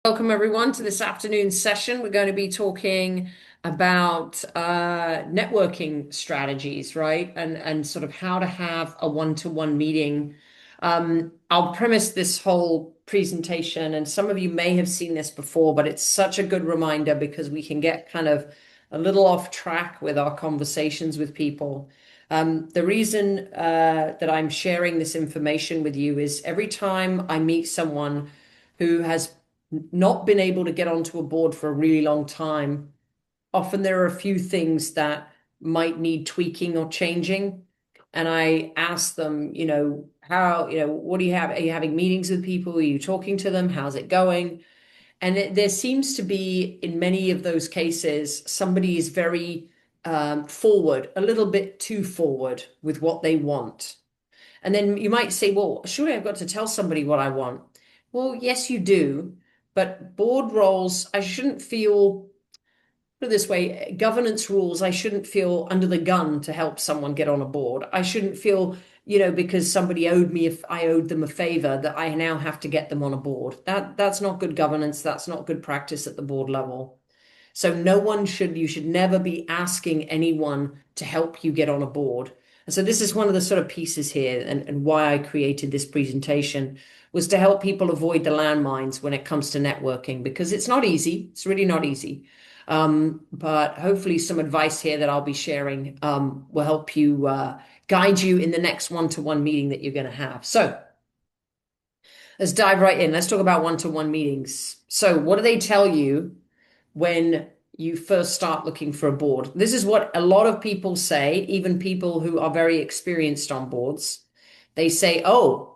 Welcome everyone to this afternoon session. We're going to be talking about networking strategies, right? And sort of how to have a one-to-one meeting. I'll premise this whole presentation, and some of you may have seen this before, but it's such a good reminder because we can get kind of a little off track with our conversations with people. The reason that I'm sharing this information with you is every time I meet someone who has not been able to get onto a board for a really long time, often there are a few things that might need tweaking or changing. And I ask them, how, what do you have? Are you having meetings with people? Are you talking to them? How's it going? And there seems to be, in many of those cases, somebody is very forward, a little bit too forward with what they want. And then you might say, well, surely I've got to tell somebody what I want. Well, yes, you do. But board roles, I shouldn't feel, put it this way, governance rules, I shouldn't feel under the gun to help someone get on a board. I shouldn't feel, because somebody owed me, if I owed them a favor, that I now have to get them on a board. That's not good governance. That's not good practice at the board level. So you should never be asking anyone to help you get on a board. And so this is one of the sort of pieces here, and why I created this presentation was to help people avoid the landmines when it comes to networking, because it's not easy. It's really not easy. But hopefully some advice here that I'll be sharing will help you guide you in the next one-to-one meeting that you're going to have. So let's dive right in. Let's talk about one-to-one meetings. So what do they tell you when you first start looking for a board? This is what a lot of people say, even people who are very experienced on boards. They say, oh,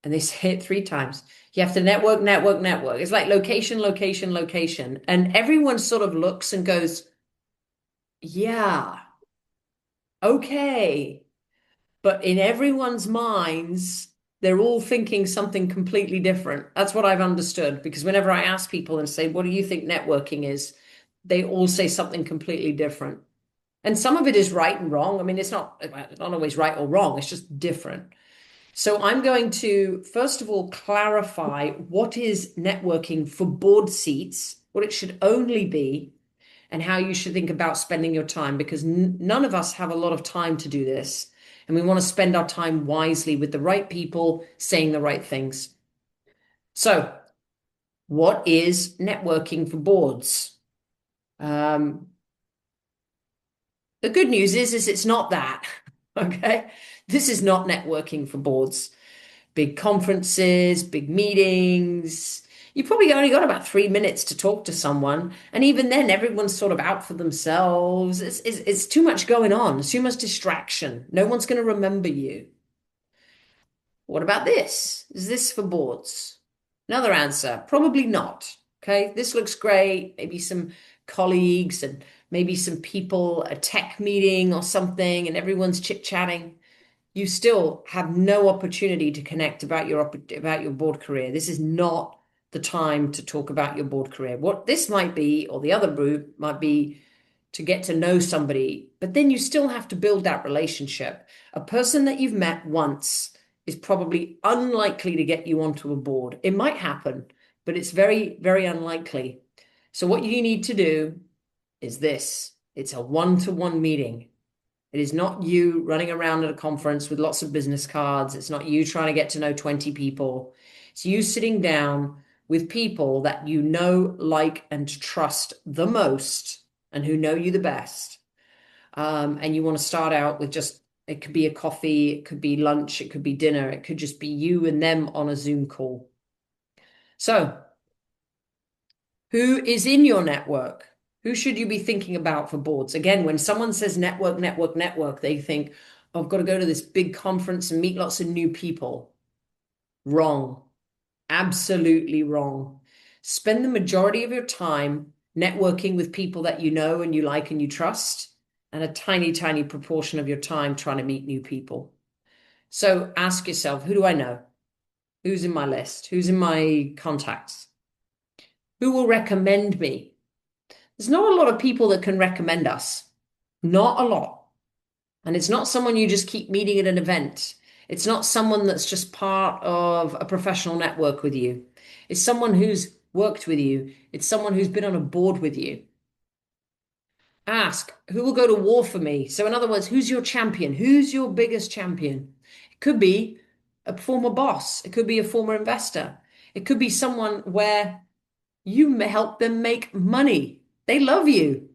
and they say it 3 times. You have to network, network, network. It's like location, location, location. And everyone sort of looks and goes, yeah, okay. But in everyone's minds, they're all thinking something completely different. That's what I've understood, because whenever I ask people and say, what do you think networking is? They all say something completely different. And some of it is right and wrong. I mean, it's not always right or wrong, it's just different. So I'm going to, first of all, clarify what is networking for board seats, what it should only be, and how you should think about spending your time, because none of us have a lot of time to do this. And we want to spend our time wisely with the right people saying the right things. So, what is networking for boards? Um, the good news is it's not that. Okay. This is not networking for boards. Big conferences, big meetings. You probably only got about 3 minutes to talk to someone. And even then, everyone's sort of out for themselves. It's too much going on. It's too much distraction. No one's going to remember you. What about this? Is this for boards? Another answer, probably not. Okay, this looks great. Maybe some colleagues and maybe some people, a tech meeting or something, and everyone's chit-chatting. You still have no opportunity to connect about your board career. This is not the time to talk about your board career. What this might be, or the other route might be, to get to know somebody, but then you still have to build that relationship. A person that you've met once is probably unlikely to get you onto a board. It might happen, but it's very, very unlikely. So what you need to do is this. It's a one-to-one meeting. It is not you running around at a conference with lots of business cards. It's not you trying to get to know 20 people. It's you sitting down with people that you know, like, and trust the most and who know you the best. And you want to start out with just, it could be a coffee, it could be lunch, it could be dinner, it could just be you and them on a Zoom call. So, who is in your network? Who should you be thinking about for boards? Again, when someone says network, network, network, they think, oh, I've got to go to this big conference and meet lots of new people. Wrong. Absolutely wrong. Spend the majority of your time networking with people that you know and you like and you trust, and a tiny, tiny proportion of your time trying to meet new people. So ask yourself, who do I know? Who's in my list? Who's in my contacts? Who will recommend me? There's not a lot of people that can recommend us. Not a lot. And it's not someone you just keep meeting at an event. It's not someone that's just part of a professional network with you. It's someone who's worked with you. It's someone who's been on a board with you. Ask, who will go to war for me? So, in other words, who's your champion? Who's your biggest champion? It could be a former boss, it could be a former investor, it could be someone where you help them make money. They love you.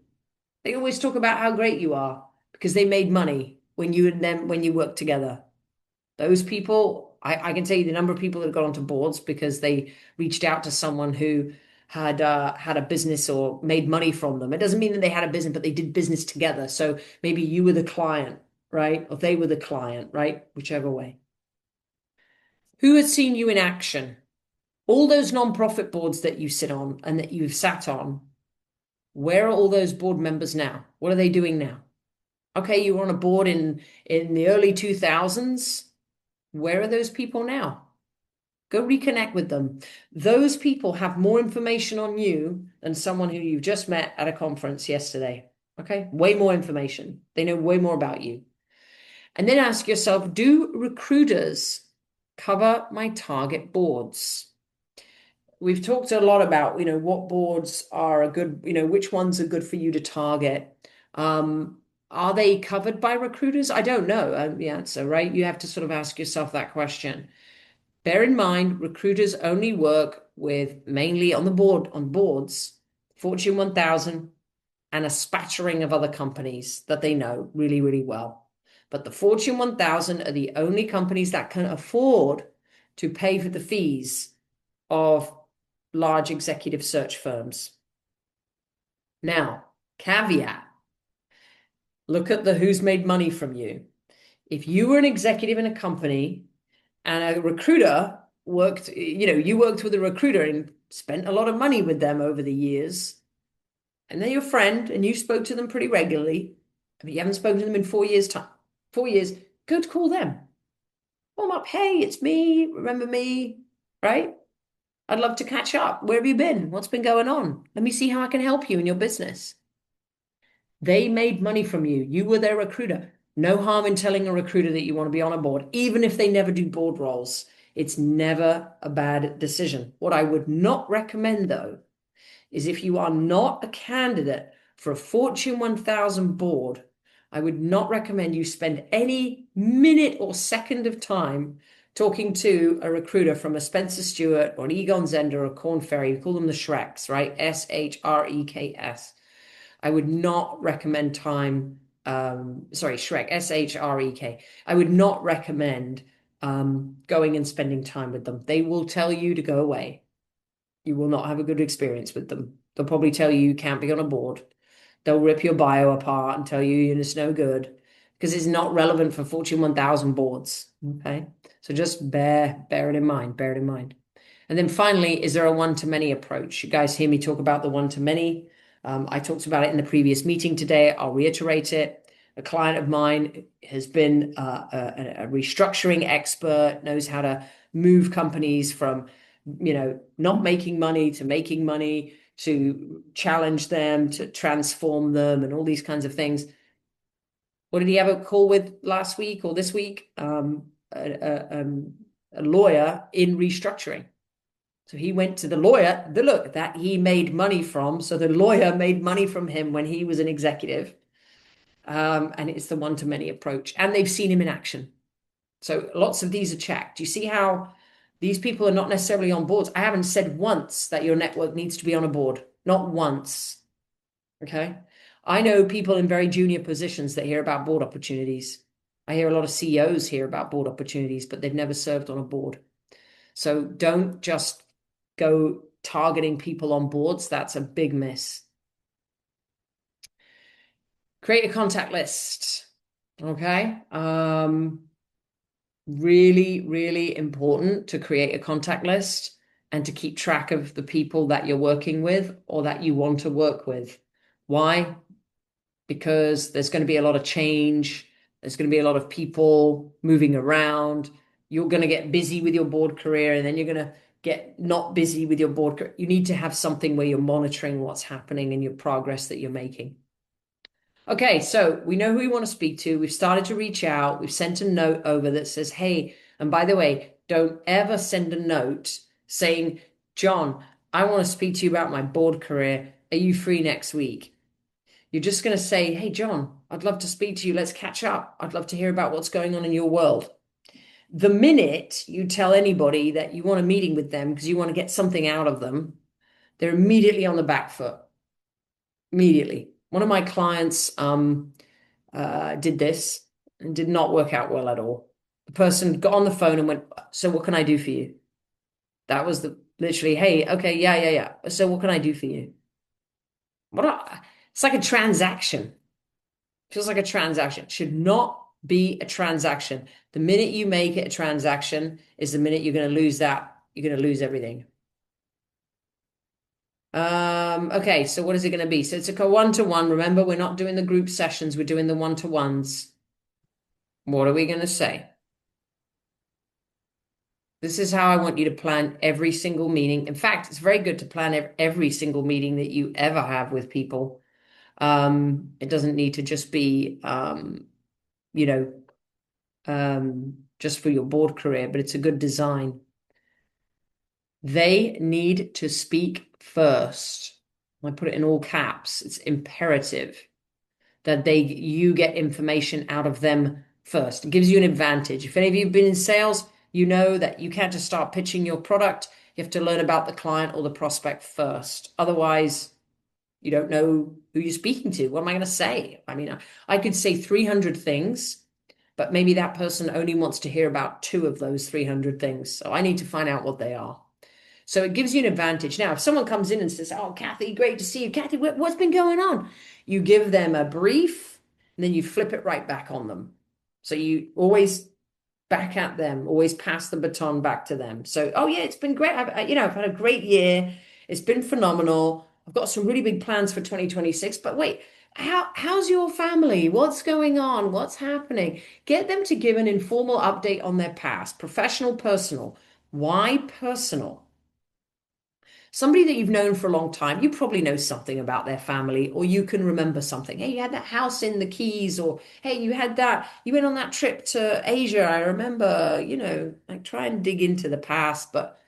They always talk about how great you are because they made money when you and them when you worked together. Those people, I can tell you the number of people that have gone onto boards because they reached out to someone who had a business or made money from them. It doesn't mean that they had a business, but they did business together. So maybe you were the client, right? Or they were the client, right? Whichever way. Who has seen you in action? All those non-profit boards that you sit on and that you've sat on, where are all those board members now? What are they doing now? Okay, you were on a board in the early 2000s. Where are those people now? Go reconnect with them. Those people have more information on you than someone who you've just met at a conference yesterday. Okay, way more information. They know way more about you. And then ask yourself, do recruiters cover my target boards? We've talked a lot about, what boards are a good, which ones are good for you to target. Are they covered by recruiters? I don't know the answer, right? You have to sort of ask yourself that question. Bear in mind, recruiters only work with mainly on boards, Fortune 1000 and a spattering of other companies that they know really, really well. But the Fortune 1000 are the only companies that can afford to pay for the fees of large executive search firms. Now, caveat, look at the who's made money from you. If you were an executive in a company and a recruiter you worked with a recruiter and spent a lot of money with them over the years, and they're your friend and you spoke to them pretty regularly, but you haven't spoken to them in 4 years' time, 4 years, go to call them. Call them up. Hey, it's me. Remember me? Right? I'd love to catch up. Where have you been? What's been going on? Let me see how I can help you in your business. They made money from you. You were their recruiter. No harm in telling a recruiter that you want to be on a board, even if they never do board roles. It's never a bad decision. What I would not recommend, though, is if you are not a candidate for a Fortune 1000 board, I would not recommend you spend any minute or second of time talking to a recruiter from a Spencer Stewart or an Egon Zehnder or a Korn Ferry. We call them the Shreks, right? SHREKS. I would not recommend Shrek, SHREK. I would not recommend going and spending time with them. They will tell you to go away. You will not have a good experience with them. They'll probably tell you can't be on a board. They'll rip your bio apart and tell you it's no good because it's not relevant for Fortune 1000 boards. Okay. So just bear it in mind, bear it in mind. And then finally, is there a one-to-many approach? You guys hear me talk about the one-to-many. I talked about it in the previous meeting today. I'll reiterate it. A client of mine has been a restructuring expert, knows how to move companies from, not making money to making money, to challenge them, to transform them, and all these kinds of things. What did he have a call with last week or this week? A lawyer in restructuring. So he went to the lawyer, look that he made money from. So the lawyer made money from him when he was an executive. And it's the one-to-many approach. And they've seen him in action. So lots of these are checked. You see how these people are not necessarily on boards. I haven't said once that your network needs to be on a board. Not once. Okay. I know people in very junior positions that hear about board opportunities. I hear a lot of CEOs hear about board opportunities, but they've never served on a board. So don't just go targeting people on boards. That's a big miss. Create a contact list. Okay. Really, really important to create a contact list and to keep track of the people that you're working with or that you want to work with. Why? Because there's going to be a lot of change. There's going to be a lot of people moving around. You're going to get busy with your board career, and then you're going to get not busy with your board career. You need to have something where you're monitoring what's happening and your progress that you're making. Okay, so we know who we want to speak to. We've started to reach out. We've sent a note over that says, hey, and by the way, don't ever send a note saying, John, I want to speak to you about my board career. Are you free next week? You're just going to say, hey, John, I'd love to speak to you. Let's catch up. I'd love to hear about what's going on in your world. The minute you tell anybody that you want a meeting with them because you want to get something out of them, they're immediately on the back foot. Immediately. One of my clients did this and did not work out well at all. The person got on the phone and went, so what can I do for you? That was the literally, hey, okay, yeah, yeah, yeah. So what can I do for you? It's like a transaction. Feels like a transaction. It should not be a transaction. The minute you make it a transaction is the minute you're going to lose that. You're going to lose everything. Okay, so what is it going to be? So it's a one-to-one. Remember, we're not doing the group sessions, we're doing the one-to-ones. What are we going to say? This is how I want you to plan every single meeting. In fact, it's very good to plan every single meeting that you ever have with people. It doesn't need to just be, you know, just for your board career, but it's a good design. They need to speak first. I put it in all caps. It's imperative that you get information out of them first. It gives you an advantage. If any of you have been in sales, you know that you can't just start pitching your product. You have to learn about the client or the prospect first. Otherwise, you don't know who you're speaking to. What am I going to say? I mean, I could say 300 things, but maybe that person only wants to hear about two of those 300 things. So I need to find out what they are. So it gives you an advantage. Now, if someone comes in and says, oh, Kathy, great to see you. Kathy, what's been going on? You give them a brief and then you flip it right back on them. So you always back at them, always pass the baton back to them. So, oh yeah, it's been great. I've had a great year. It's been phenomenal. I've got some really big plans for 2026. But wait, how's your family? What's going on? What's happening? Get them to give an informal update on their past, professional, personal. Why personal? Somebody that you've known for a long time, you probably know something about their family, or you can remember something. Hey, you had that house in the Keys, or hey, you went on that trip to Asia. I remember, like try and dig into the past, but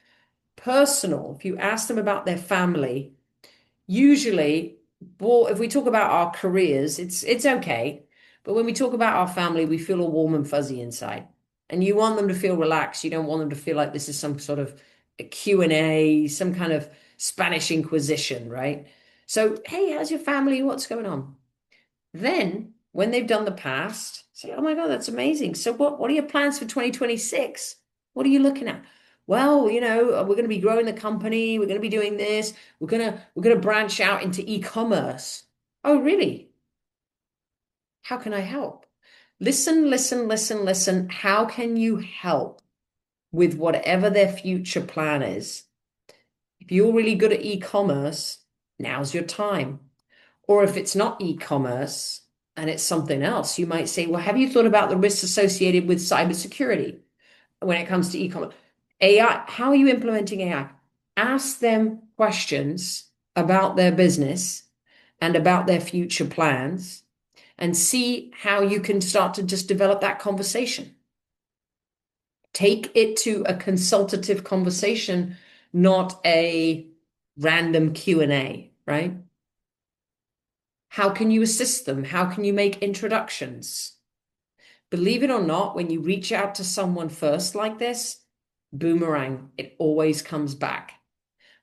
personal, if you ask them about their family, usually, well, if we talk about our careers, it's okay. But when we talk about our family, we feel all warm and fuzzy inside. And you want them to feel relaxed. You don't want them to feel like this is some sort of a Q&A, some kind of Spanish Inquisition, right? So, hey, how's your family? What's going on? Then, when they've done the past, say, oh my God, that's amazing. So what are your plans for 2026? What are you looking at? Well, we're going to be growing the company. We're going to be doing this. We're going to branch out into e-commerce. Oh, really? How can I help? Listen, listen, listen, listen. How can you help with whatever their future plan is? If you're really good at e-commerce, now's your time. Or if it's not e-commerce and it's something else, you might say, well, have you thought about the risks associated with cybersecurity when it comes to e-commerce? AI, how are you implementing AI? Ask them questions about their business and about their future plans and see how you can start to just develop that conversation. Take it to a consultative conversation, not a random Q&A, right? How can you assist them? How can you make introductions? Believe it or not, when you reach out to someone first like this, boomerang, it always comes back.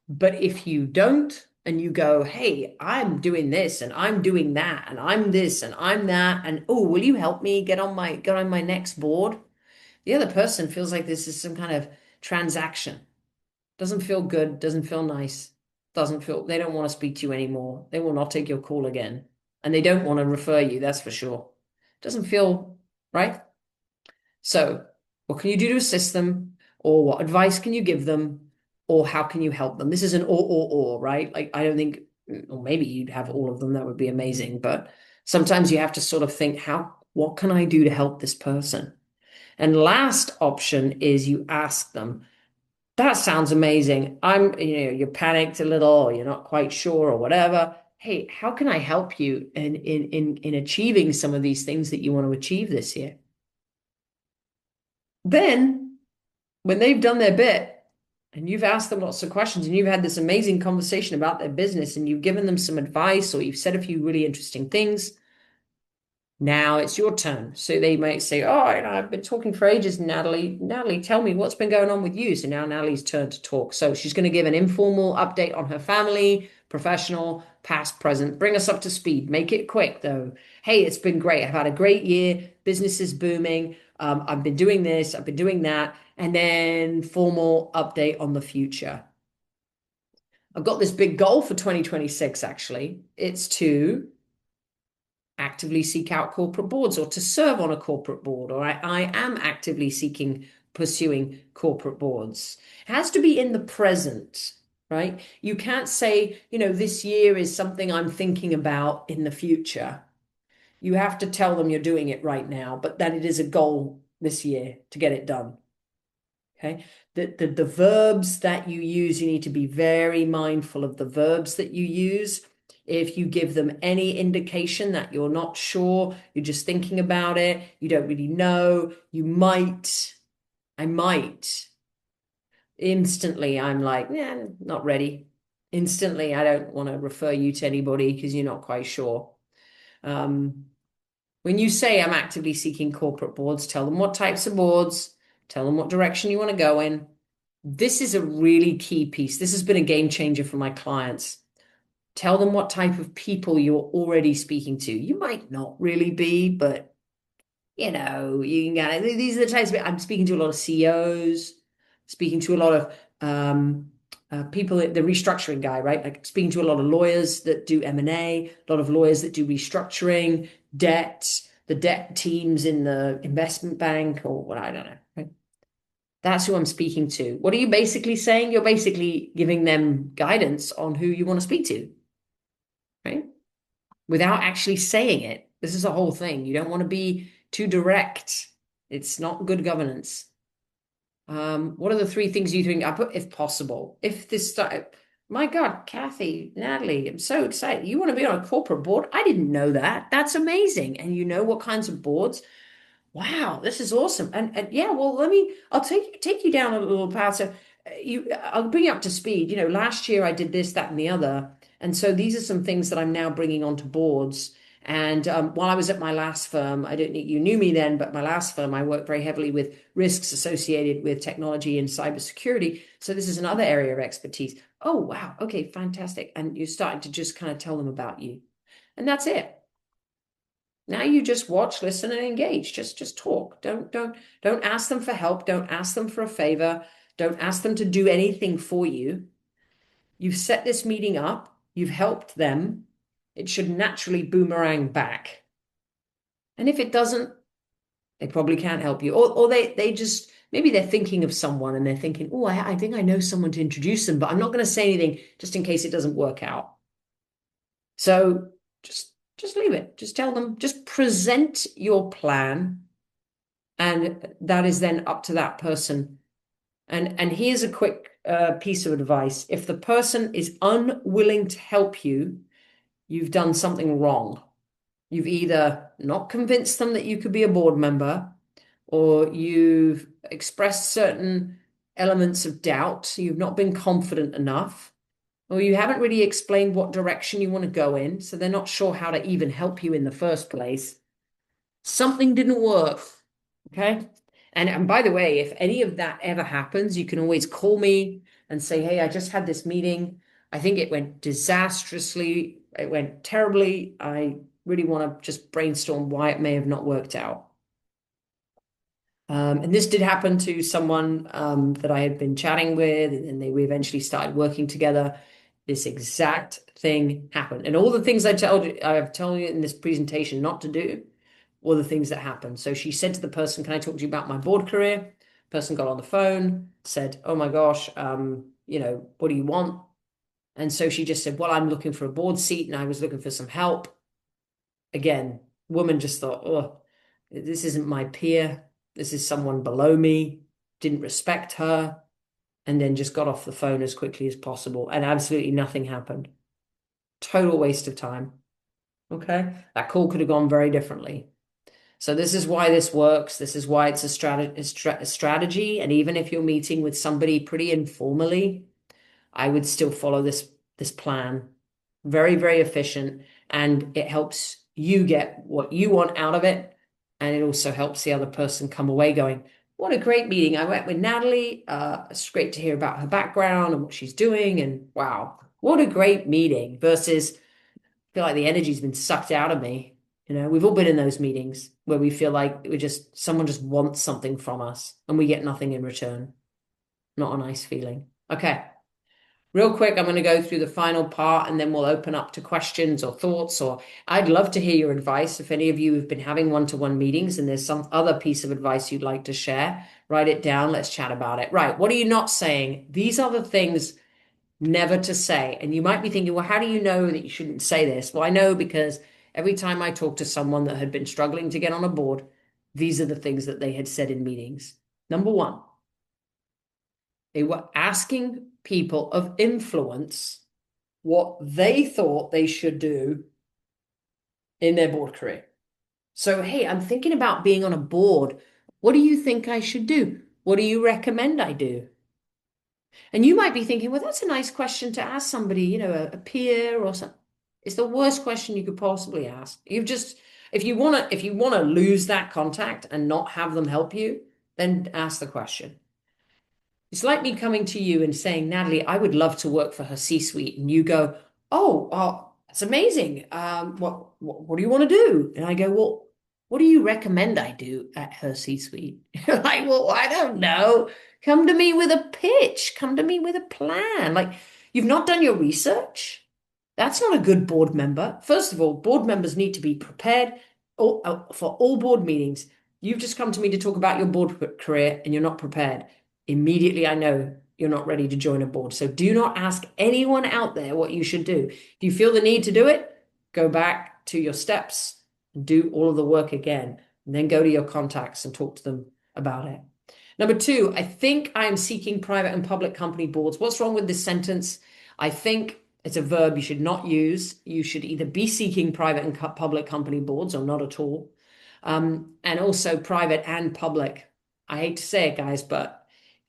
But if you don't, and you go, hey, I'm doing this and I'm doing that and I'm this and I'm that, and oh, will you help me get on my next board? The other person feels like this is some kind of transaction. Doesn't feel good, doesn't feel nice, they don't want to speak to you anymore. They will not take your call again. And they don't want to refer you, that's for sure. Doesn't feel right. So, what can you do to assist them? Or what advice can you give them? Or how can you help them? This is an or, right? Like, I don't think, or maybe you'd have all of them, that would be amazing. But sometimes you have to sort of think, what can I do to help this person? And last option is you ask them, that sounds amazing. You're panicked a little, or you're not quite sure, or whatever. Hey, how can I help you in achieving some of these things that you want to achieve this year? Then, when they've done their bit, and you've asked them lots of questions and you've had this amazing conversation about their business and you've given them some advice or you've said a few really interesting things. Now it's your turn. So they might say, oh, I've been talking for ages, Natalie. Natalie, tell me what's been going on with you. So now Natalie's turn to talk. So she's going to give an informal update on her family, professional, past, present. Bring us up to speed. Make it quick, though. Hey, it's been great. I've had a great year. Business is booming. I've been doing this. I've been doing that. And then formal update on the future. I've got this big goal for 2026, actually. It's to actively seek out corporate boards or to serve on a corporate board, or I am actively pursuing corporate boards. It has to be in the present, right? You can't say, this year is something I'm thinking about in the future. You have to tell them you're doing it right now, but that it is a goal this year to get it done. Okay. The verbs that you use, you need to be very mindful of the verbs that you use. If you give them any indication that you're not sure, you're just thinking about it, you don't really know, I might. Instantly, I'm like, yeah, not ready. Instantly, I don't want to refer you to anybody because you're not quite sure. When you say I'm actively seeking corporate boards, tell them what types of boards, tell them what direction you want to go in. This is a really key piece. This has been a game changer for my clients. Tell them what type of people you're already speaking to. You might not really be, but you can get it. These are the types of I'm speaking to a lot of CEOs, speaking to a lot of people, the restructuring guy, right? Like speaking to a lot of lawyers that do M&A, a lot of lawyers that do restructuring, debt, the debt teams in the investment bank or what, I don't know, right? That's who I'm speaking to. What are you basically saying? You're basically giving them guidance on who you want to speak to, right? Without actually saying it. This is a whole thing. You don't want to be too direct. It's not good governance. What are the three things you think? I put if possible. If this my God, Kathy, Natalie, I'm so excited. You want to be on a corporate board? I didn't know that. That's amazing. And you know what kinds of boards? Wow, this is awesome. And yeah, well, I'll take you down a little path. So I'll bring you up to speed. Last year I did this, that, and the other. And so these are some things that I'm now bringing onto boards. And while I was at my last firm, I don't think you knew me then, but my last firm, I worked very heavily with risks associated with technology and cybersecurity. So this is another area of expertise. Oh, wow. Okay, fantastic. And you're starting to just kind of tell them about you. And that's it. Now you just watch, listen, and engage. Just talk. Don't ask them for help. Don't ask them for a favor. Don't ask them to do anything for you. You've set this meeting up. You've helped them. It should naturally boomerang back. And if it doesn't, they probably can't help you. Or they just, maybe they're thinking of someone and they're thinking, oh, I think I know someone to introduce them, but I'm not going to say anything just in case it doesn't work out. So just leave it. Just tell them, just present your plan. And that is then up to that person. And here's a quick piece of advice. If the person is unwilling to help you, you've done something wrong. You've either not convinced them that you could be a board member, or you've expressed certain elements of doubt. You've not been confident enough, or you haven't really explained what direction you want to go in. So they're not sure how to even help you in the first place. Something didn't work. Okay. And by the way, if any of that ever happens, you can always call me and say, hey, I just had this meeting. I think it went disastrously. It went terribly. I really want to just brainstorm why it may have not worked out. And this did happen to someone that I had been chatting with, and then we eventually started working together. This exact thing happened. And all the things I've told you in this presentation not to do, were the things that happened. So she said to the person, can I talk to you about my board career? Person got on the phone, said, oh my gosh, what do you want? And so she just said, well, I'm looking for a board seat and I was looking for some help. Again, woman just thought, oh, this isn't my peer. This is someone below me, didn't respect her, and then just got off the phone as quickly as possible. And absolutely nothing happened. Total waste of time. Okay. That call could have gone very differently. So this is why this works. This is why it's a strategy. And even if you're meeting with somebody pretty informally, I would still follow this plan. Very, very efficient, and it helps you get what you want out of it, and it also helps the other person come away going, "What a great meeting! I went with Natalie. It's great to hear about her background and what she's doing, and wow, what a great meeting!" Versus, I feel like the energy's been sucked out of me. We've all been in those meetings where we feel like someone just wants something from us, and we get nothing in return. Not a nice feeling. Okay. Real quick, I'm going to go through the final part and then we'll open up to questions or thoughts. Or I'd love to hear your advice. If any of you have been having one-to-one meetings and there's some other piece of advice you'd like to share, write it down. Let's chat about it. Right. What are you not saying? These are the things never to say. And you might be thinking, well, how do you know that you shouldn't say this? Well, I know because every time I talked to someone that had been struggling to get on a board, these are the things that they had said in meetings. Number one, they were asking people of influence what they thought they should do in their board career. So, hey, I'm thinking about being on a board. What do you think I should do? What do you recommend I do? And you might be thinking, well, that's a nice question to ask somebody, a peer or something. It's the worst question you could possibly ask. If you want to lose that contact and not have them help you, then ask the question. It's like me coming to you and saying, Natalie, I would love to work for HerCsuite. And you go, oh, that's amazing. What do you want to do? And I go, well, what do you recommend I do at HerCsuite? Like, well, I don't know. Come to me with a pitch. Come to me with a plan. Like, you've not done your research. That's not a good board member. First of all, board members need to be prepared for all board meetings. You've just come to me to talk about your board career and you're not prepared. Immediately, I know you're not ready to join a board. So do not ask anyone out there what you should do. If you feel the need to do it, go back to your steps and do all of the work again, and then go to your contacts and talk to them about it. Number two, I think I am seeking private and public company boards. What's wrong with this sentence? I think it's a verb you should not use. You should either be seeking private and public company boards or not at all. And also private and public. I hate to say it, guys, but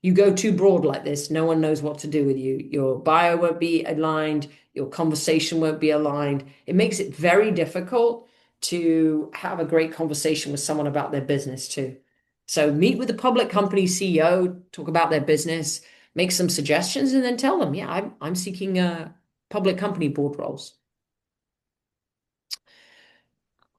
you go too broad like this, no one knows what to do with you. Your bio won't be aligned. Your conversation won't be aligned. It makes it very difficult to have a great conversation with someone about their business too. So meet with the public company CEO, talk about their business, make some suggestions, and then tell them, yeah, I'm seeking public company board roles.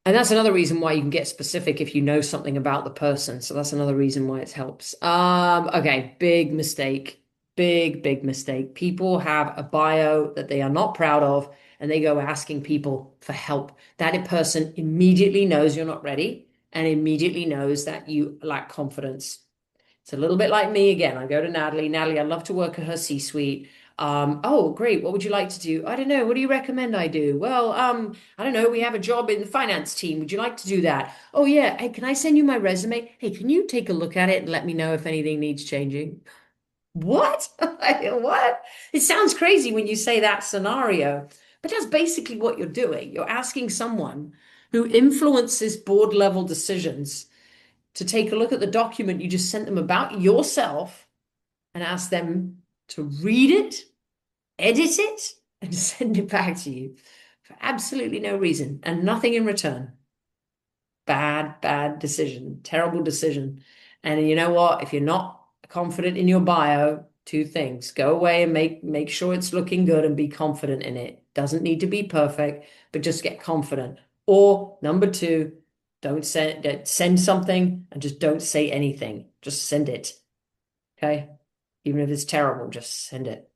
And that's another reason why you can get specific if you know something about the person. So that's another reason why it helps. Okay, big mistake. Big mistake. People have a bio that they are not proud of, and they go asking people for help. That person immediately knows you're not ready and immediately knows that you lack confidence. It's a little bit like me again. I go to Natalie. Natalie, I'd love to work at HerCsuite. Oh, great. What would you like to do? I don't know. What do you recommend I do? Well, I don't know. We have a job in the finance team. Would you like to do that? Oh, yeah. Hey, can I send you my resume? Hey, can you take a look at it and let me know if anything needs changing? What? What? It sounds crazy when you say that scenario, but that's basically what you're doing. You're asking someone who influences board level decisions to take a look at the document you just sent them about yourself and ask them to read it, edit it, and send it back to you for absolutely no reason and nothing in return. Bad decision, terrible decision. And you know what? If you're not confident in your bio, two things. Go away and make sure it's looking good and be confident in it. Doesn't need to be perfect, but just get confident. Or number two, don't send something and just don't say anything. Just send it. Okay? Even if it's terrible, just send it.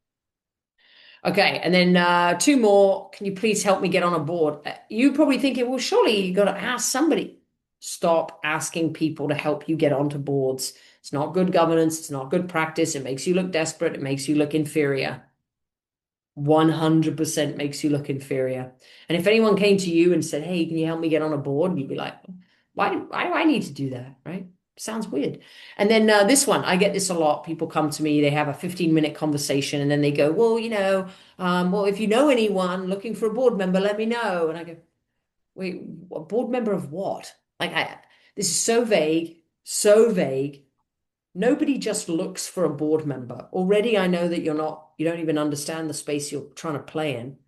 Okay, and then two more. Can you please help me get on a board? You're probably thinking, well, surely you got to ask somebody. Stop asking people to help you get onto boards. It's not good governance. It's not good practice. It makes you look desperate. It makes you look inferior. 100% makes you look inferior. And if anyone came to you and said, hey, can you help me get on a board? You'd be like, why do I need to do that? Right? Sounds weird. And then this one, I get this a lot. People come to me, they have a 15-minute conversation, and then they go, well, well, if you know anyone looking for a board member, let me know. And I go, wait, a board member of what? This is so vague, so vague. Nobody just looks for a board member. Already, I know that you don't even understand the space you're trying to play in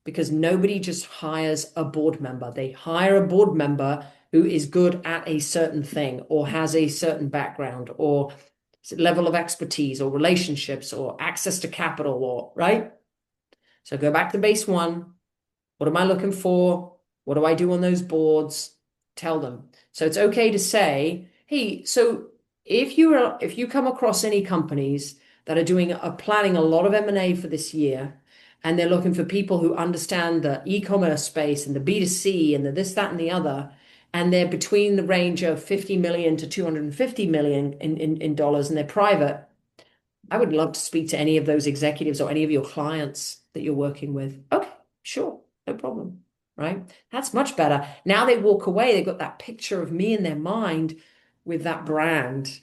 because nobody just hires a board member. They hire a board member who is good at a certain thing or has a certain background or level of expertise or relationships or access to capital or right. So go back to base one. What am I looking for? What do I do on those boards? Tell them. So it's okay to say, hey, so if you come across any companies that are planning a lot of M&A for this year, and they're looking for people who understand the e-commerce space and the B2C and the this, that, and the other, and they're between the range of 50 million to 250 million in dollars, and they're private, I would love to speak to any of those executives or any of your clients that you're working with. Okay, sure, no problem. Right? That's much better. Now they walk away, they've got that picture of me in their mind with that brand.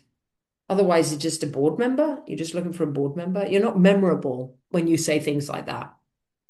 Otherwise, you're just a board member. You're just looking for a board member. You're not memorable when you say things like that.